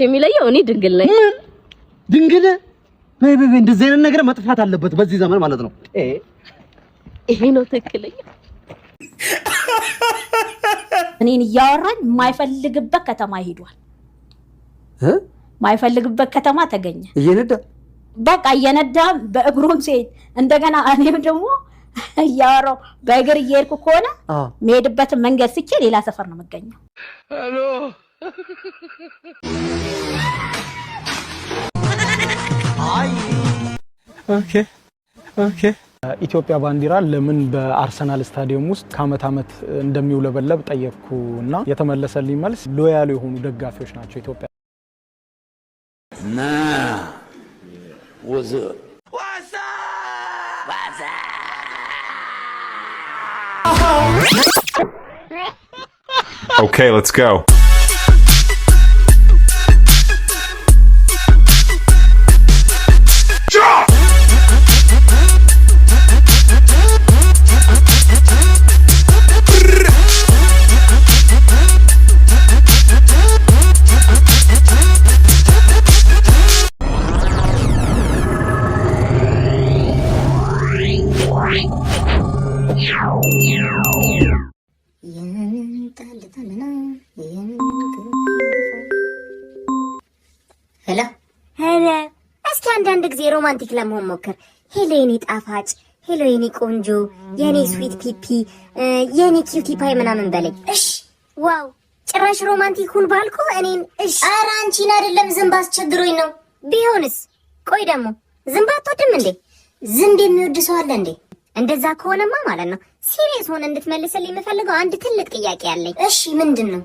የሚለየው እኔ ድንግል ነኝ ድንግል በይ እንደዚህ አይነት ነገር መጥፋት አለበት በዚህ ዘመን ማለት ነው ይሄ ነው ትክክለኛ እኔን ያወራኝ ማይፈልግበት ከተማ ሄዷል ማይፈልግበት ከተማ ተገኘ እየነዳ በቃ እየነዳ በእግሩም ሲሄድ እንደገና እኔም ደግሞ ያወራው በእግር እየሄድኩ ከሆነ መሄድበት መንገድ ስቼ ሌላ ሰፈር ነው መገኘው ሄሎ ኦኬ ኢትዮጵያ ባንዲራ ለምን በአርሰናል ስታዲየም ውስጥ ከአመት አመት እንደሚውለበለብ ጠየቅኩና የተመለሰልኝ መልስ ሎያል የሆኑ ደጋፊዎች ናቸው ኢትዮጵያ Okay, let's go. ሄሎ እስኪ አንዳንድ ጊዜ ሮማንቲክ ለመሆን ሞክር ሄሎ የኔ ጣፋጭ ሄሎ የኔ ቆንጆ የኔ ስዊት ፒፒ የኔ ኪዩቲ ፓይ ምናምን በለኝ እሺ ዋው ጭራሽ ሮማንቲክ ሁን ባልኩ እኔን እሺ ኧረ አንቺን አይደለም ዝንብ አስቸግሮኝ ነው ቢሆንስ ቆይ ደግሞ ዝንብ አትወድም እንዴ ዝንብ የሚወድ ሰው አለ እንዴ እንደዛ ከሆነማ ማለት ነው ሲሪየስ ሆነ እንድትመልስልኝ የምፈልገው አንድ ትልቅ ጥያቄ አለኝ እሺ ምንድነው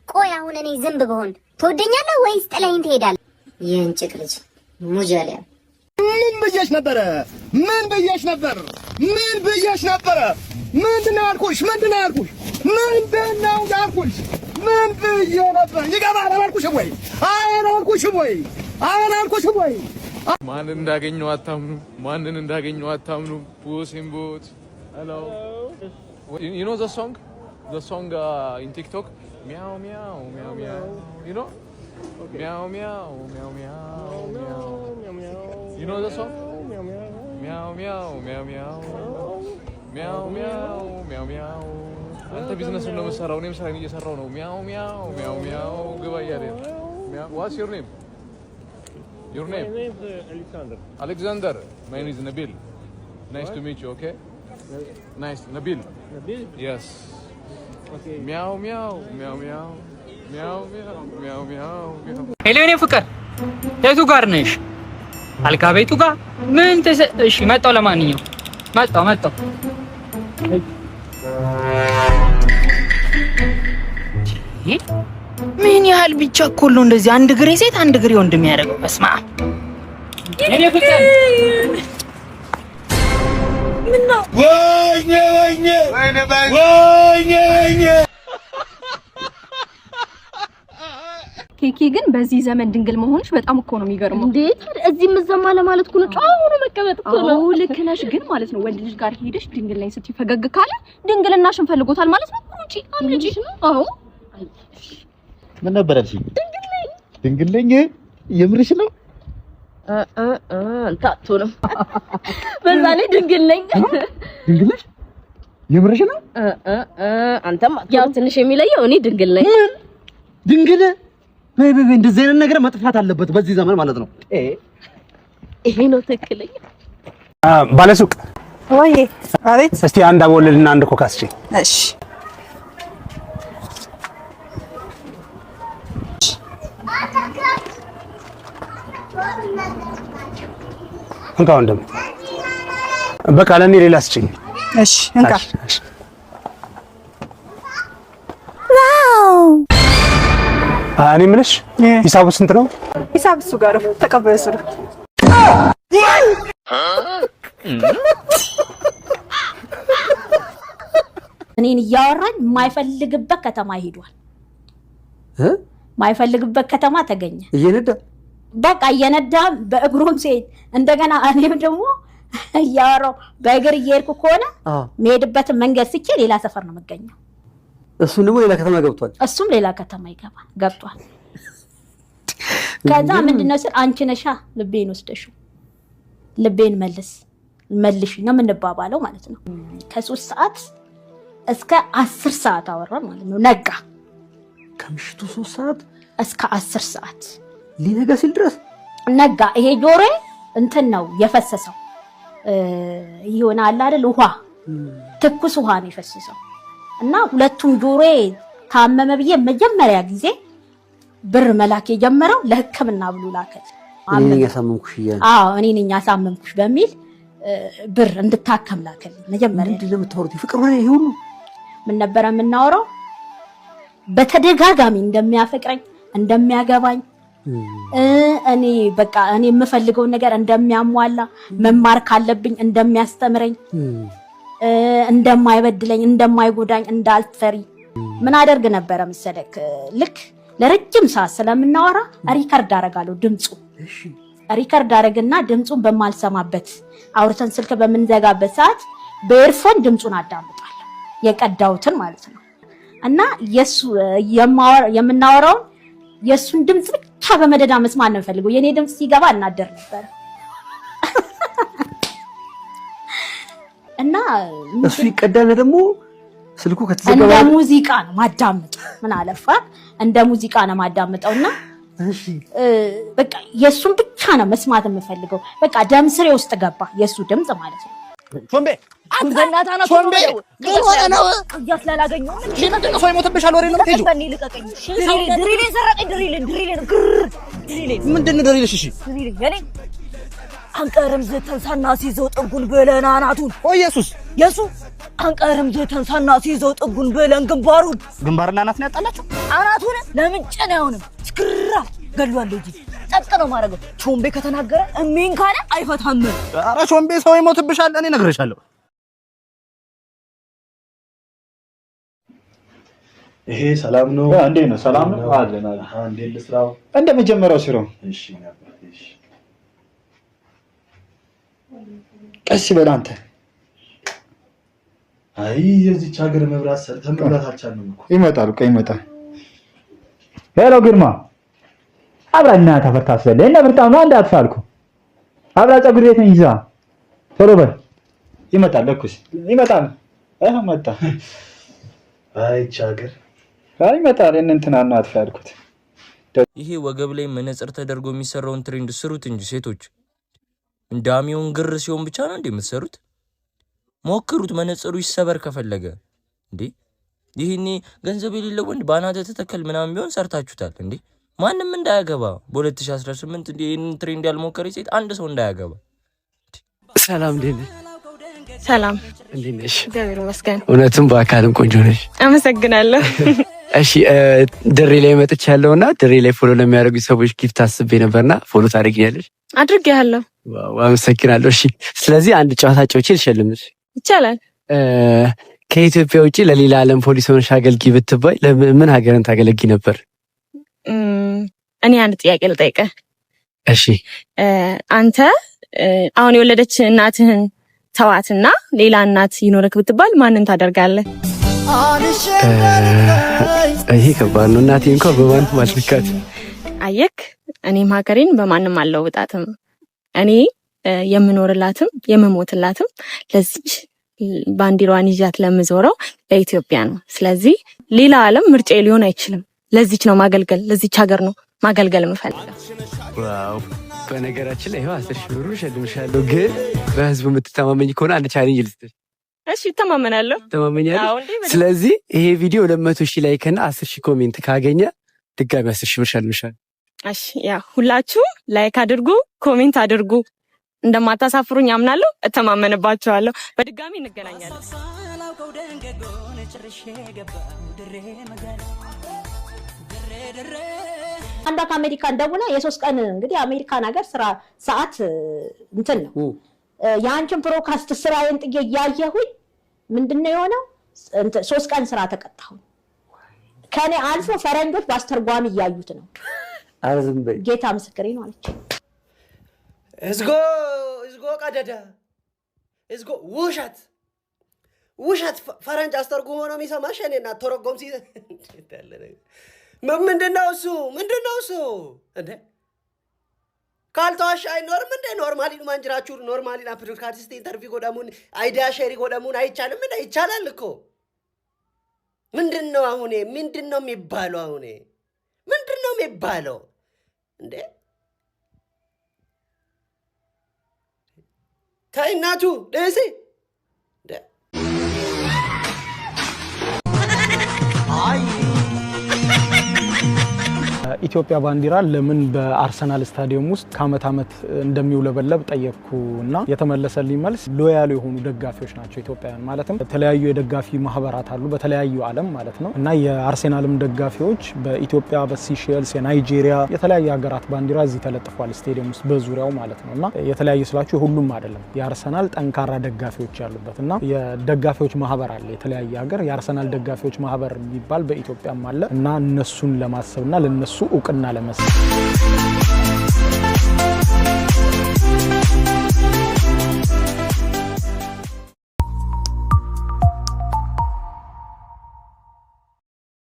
ቆይ አሁን እኔ ዝንብ በሆን ትወደኛለህ ወይስ ጥለኸኝ ትሄዳለህ የእንጭቅ ልጅ ሙጃሊያ ምን ብዬሽ ነበር ምንድነው ያልኩሽ ምን ብዬ ነበር ይገባል አላልኩሽም ወይ ማንን እንዳገኘው አታምኑ Puss in Boots hello you know the song in TikTok meow meow meow meow you know okay. meow meow meow meow meow you know the song meow meow meow meow meow meow meow meow አንተ ቢዝነስ ነው መስራው እኔም ስራዬን እየሰራው ነው meow meow meow meow ግባ ያለ what's your name Your name? My name is Alexander. My name is Nabil. Nice to meet you, okay? Nice. Nabil? Yes. Okay. Meow, meow, meow, meow. Meow, meow, meow, meow, meow. Hello, እኔ ፍቅር የቱ ጋር ነሽ? አልጋ ቤቱ ጋር ምን እሺ፣ መጣሁ። ለማንኛውም መጣሁ። ምን ያህል ቢቸኮል ነው እንደዚህ አንድ ግሬ ሴት አንድ ግሬ ወንድ የሚያደርገው? በስማ እኔ ፍቅር ምን ነው ወይኔ ኬኪ ግን በዚህ ዘመን ድንግል መሆንሽ በጣም እኮ ነው የሚገርመው። እንዴት እዚህም እዛም ማለት እኮ ነው ጫው ነው መቀመጥ እኮ ነው። አዎ ልክ ነሽ። ግን ማለት ነው ወንድ ልጅ ጋር ሄደሽ ድንግል ላይ ስትይ ፈገግ ካለ ድንግልናሽን ፈልጎታል ማለት ነው። ሩጪ አምልጪ ነው። አዎ ምን ነበር አልሽኝ? ድንግል ነኝ የምርሽ ነው? ታቶ ነው በዛ ላይ ድንግል ነኝ። ድንግል ነሽ የምርሽ ነው? አንተም ያው ትንሽ የሚለየው እኔ ድንግል ነኝ። ድንግል በይ እንደዚህ አይነት ነገር መጥፋት አለበት በዚህ ዘመን ማለት ነው። ይሄ ነው ትክክለኛ። ባለሱቅ ወይ አቤት። እስቲ አንድ አቦልና አንድ ኮካ እስኪ። እሺ እንካ ወንድም በቃ ለኔ ሌላ ስጭኝ። እሺ እንካ። እኔ የምልሽ ሂሳቡ ስንት ነው? ሂሳብ እሱ ጋር ነው ተቀበለ እሱ ነው። እኔን ያወራኝ ማይፈልግበት ከተማ ሄዷል ማይፈልግበት ከተማ ተገኘ እየነዳ በቃ እየነዳ በእግሩም ሲሄድ እንደገና እኔም ደግሞ ያወራው በእግር እየሄድኩ ከሆነ መሄድበት መንገድ ስቼ ሌላ ሰፈር ነው መገኘው እሱም ደግሞ ሌላ ከተማ ገብቷል። እሱም ሌላ ከተማ ገብቷል። ከዛ ምንድነው ስል አንቺ ነሻ ልቤን ወስደሽው ልቤን መልሽ ነው የምንባባለው ማለት ነው። ከ3 ሰዓት እስከ 10 ሰዓት አወራን ማለት ነው። ነጋ ከምሽቱ 3 ሰዓት እስከ 10 ሰዓት ሊነጋ ሲል ድረስ ነጋ። ይሄ ጆሮ እንትን ነው የፈሰሰው ይሆናል አይደል? ውሃ ትኩስ ውሃ ነው የፈሰሰው እና ሁለቱም ጆሮ ታመመ ብዬ መጀመሪያ ጊዜ ብር መላክ የጀመረው ለሕክምና ብሎ ላከል። እኔ ነኝ ያሳመምኩሽ ይላል። እኔ ነኝ ያሳመምኩሽ በሚል ብር እንድታከም ላከል። መጀመሪያ ምንድን ነው የምታወሩት? ፍቅር ሆነ ይሄ ሁሉ ምን ነበር የምናወራው? በተደጋጋሚ እንደሚያፈቅረኝ እንደሚያገባኝ እኔ በቃ እኔ የምፈልገውን ነገር እንደሚያሟላ መማር ካለብኝ እንደሚያስተምረኝ እንደማይበድለኝ እንደማይጎዳኝ እንዳልፈሪ ምን አደርግ ነበረ መሰለክ? ልክ ለረጅም ሰዓት ስለምናወራ ሪከርድ አደርጋለሁ። ድምፁ ሪከርድ አደርግና ድምፁን በማልሰማበት አውርተን ስልክ በምንዘጋበት ሰዓት በኤርፎን ድምፁን አዳምጣለሁ የቀዳውትን ማለት ነው። እና የሱ የምናወራውን የሱን ድምፅ ብቻ በመደዳ መስማት ነው ፈልገው። የኔ ድምፅ ሲገባ እናደር ነበር እና እሱ ይቀዳና ደግሞ ስልኩ ከተዘጋ እንደ ሙዚቃ ነው ማዳመጥ። ምን አለፋ እንደ ሙዚቃ ነው ማዳመጠውና እሺ በቃ የሱን ብቻ ነው መስማት የምፈልገው። በቃ ደም ስሬ ውስጥ ገባ የሱ ድምፅ ማለት ነው። ቾምቤ አንተናታና ቾምቤ ግን ሆነ ነው ያስላላገኘው ምን ሰው ይሞትብሻል። ወሬ ነው የምትሄጂው? ልቀቀኝ። ድሪሌን ሰረቀኝ። ድሪሌን ምንድን ነው ድሪልሽ? እሺ አንቀርም ዘተን ሳናሲዘው ጥጉን በለን አናቱን። ኦ ኢየሱስ የሱ አንቀርም ዘተን ሳናሲዘው ጥጉን በለን ግንባሩን። ግንባርና አናት ነው ያጣላችሁ? አናቱን ለምን ጨና አይሆንም? ስክራ ገድሏል እንጂ ጠቅ ነው ማረገው። ቾምቤ ከተናገረ እሜን ካለ አይፈታም። ኧረ ቾምቤ ሰው ይሞትብሻል። እኔ እነግርሻለሁ። ይሄ ሰላም ነው? እንዴት ነው? ሰላም ነው አለን። እንዴት ልስራው? እንደ መጀመሪያው ስራው። እሺ ቀስ በል አንተ። አይ የዚች ሀገር መብራት ሰርተን መብራት አልቻልንም እኮ። ይመጣል እኮ ይመጣል። ሄሎ ግርማ አብራና ተፈርታስለ እና በጣም ነው እንዳትፋልኩ። አብራ ፀጉር ቤት ነኝ ይዛ ቶሎ በል። ይመጣል ለኩስ ይመጣል። መጣ። አይ ይህች ሀገር ይመጣል። እንትና ነው አትፋልኩት። ይሄ ወገብ ላይ መነጽር ተደርጎ የሚሰራውን ትሬንድ ስሩት እንጂ ሴቶች እንዳሚውን ግር ሲሆን ብቻ ነው እንዴ የምትሰሩት? ሞክሩት። መነጽሩ ይሰበር ከፈለገ እንዴ። ይሄኔ ገንዘብ የሌለው ወንድ ባናተ ተተከል ምናምን ቢሆን ሰርታችሁታል እንዴ። ማንም እንዳያገባ በ2018 እንዴ ይሄን ትሬንድ ያልሞከረ ሴት አንድ ሰው እንዳያገባ። ሰላም እንዴ? ሰላም እንዴት ነሽ? እግዚአብሔር ይመስገን። እውነትም በአካልም ቆንጆ ነሽ። አመሰግናለሁ። እሺ ድሬ ላይ መጥቻለሁና ድሬ ላይ ፎሎ ለሚያደርጉ ሰዎች ጊፍት አስቤ ነበርና ፎሎ ታደርጊኛለሽ? አድርጌያለሁ። ዋው አመሰግናለሁ። እሺ ስለዚህ አንድ ጨዋታ ጨውቼ ልሸልምሽ ይቻላል? ከኢትዮጵያ ውጪ ለሌላ ዓለም ፖሊስ ሆነሽ አገልጊ ብትባይ ለምን ሀገርን ታገለጊ ነበር? እኔ አንድ ጥያቄ ልጠይቅህ። እሺ አንተ አሁን የወለደች እናትህን ተዋትና ሌላ እናት ይኖርክ ብትባል ማንን ታደርጋለህ? ይሄ ከባድ ነው። እናቴ እንኳን በማንም አልልካት። አየክ፣ እኔም ሀገሬን በማንም አልለውጣትም። እኔ የምኖርላትም የምሞትላትም ለዚች ባንዲራዋን ይዣት ለምዞረው ለኢትዮጵያ ነው። ስለዚህ ሌላ ዓለም ምርጫ ሊሆን አይችልም። ለዚች ነው ማገልገል፣ ለዚች ሀገር ነው ማገልገል የምፈልገው። ዋው! በነገራችን ላይ ይሄው 10 ሺህ ብር ሸልምሻለሁ። ግን በህዝቡ የምትተማመኝ ከሆነ አንድ ቻሌንጅ ልስጥሽ። እሺ እተማመናለሁ። ተማመኛለሁ። ስለዚህ ይሄ ቪዲዮ 200 ሺህ ላይክ እና 10 ሺህ ኮሜንት ካገኘ ድጋሚ 10 ሺህ ብር ሸልምሻለሁ። እሺ ያ ሁላችሁ ላይክ አድርጉ፣ ኮሜንት አድርጉ። እንደማታሳፍሩኝ አምናለሁ፣ እተማመንባችኋለሁ። በድጋሚ እንገናኛለን። አንዷ ከአሜሪካን ደውላ የ3 ቀን እንግዲህ አሜሪካን ሀገር ስራ ሰዓት እንትን ነው የአንቺን ፕሮካስት ስራዬን ጥዬ እያየሁኝ ምንድነው የሆነው? 3 ቀን ስራ ተቀጣሁ። ከኔ አልፎ ፈረንጆች በአስተርጓሚ እያዩት ነው። አረዝም በይ ጌታ ምስክሬ ነው አለች። እዝጎ ቀደደ እዝጎ ውሸት ፈረንጅ አስተርጉሞ ነው የሚሰማሽ። እኔና ተረጎም ሲል ምንድነው እሱ እንዴ? ካልተዋሽ አይኖርም እንደ ኖርማሊ ማንጅራችሁ ኖርማሊ ና ፖድካስት ኢንተርቪው ጎዳሙን አይዲያ ሼሪ ጎዳሙን አይቻልም እንደ ይቻላል እኮ ምንድነው አሁን ምንድነው የሚባለው አሁን ምንድነው የሚባለው እንዴ ታይናቱ ደሴ አይ ኢትዮጵያ ባንዲራ ለምን በአርሰናል ስታዲየም ውስጥ ከአመት አመት እንደሚውለበለብ ጠየቅኩና የተመለሰልኝ መልስ ሎያል የሆኑ ደጋፊዎች ናቸው ኢትዮጵያውያን ማለትም የተለያዩ የደጋፊ ማህበራት አሉ በተለያዩ ዓለም ማለት ነው እና የአርሰናልም ደጋፊዎች በኢትዮጵያ በሲሼልስ የናይጄሪያ የተለያዩ ሀገራት ባንዲራ እዚህ ተለጥፏል ስታዲየም ውስጥ በዙሪያው ማለት ነውና የተለያዩ ስላችሁ ሁሉም አይደለም የአርሰናል ጠንካራ ደጋፊዎች ያሉበትና የደጋፊዎች ማህበር አለ የተለያየ ሀገር የአርሰናል ደጋፊዎች ማህበር የሚባል በኢትዮጵያም አለ እና እነሱን ለማሰብና ለነሱ እውቅና ለመስጠት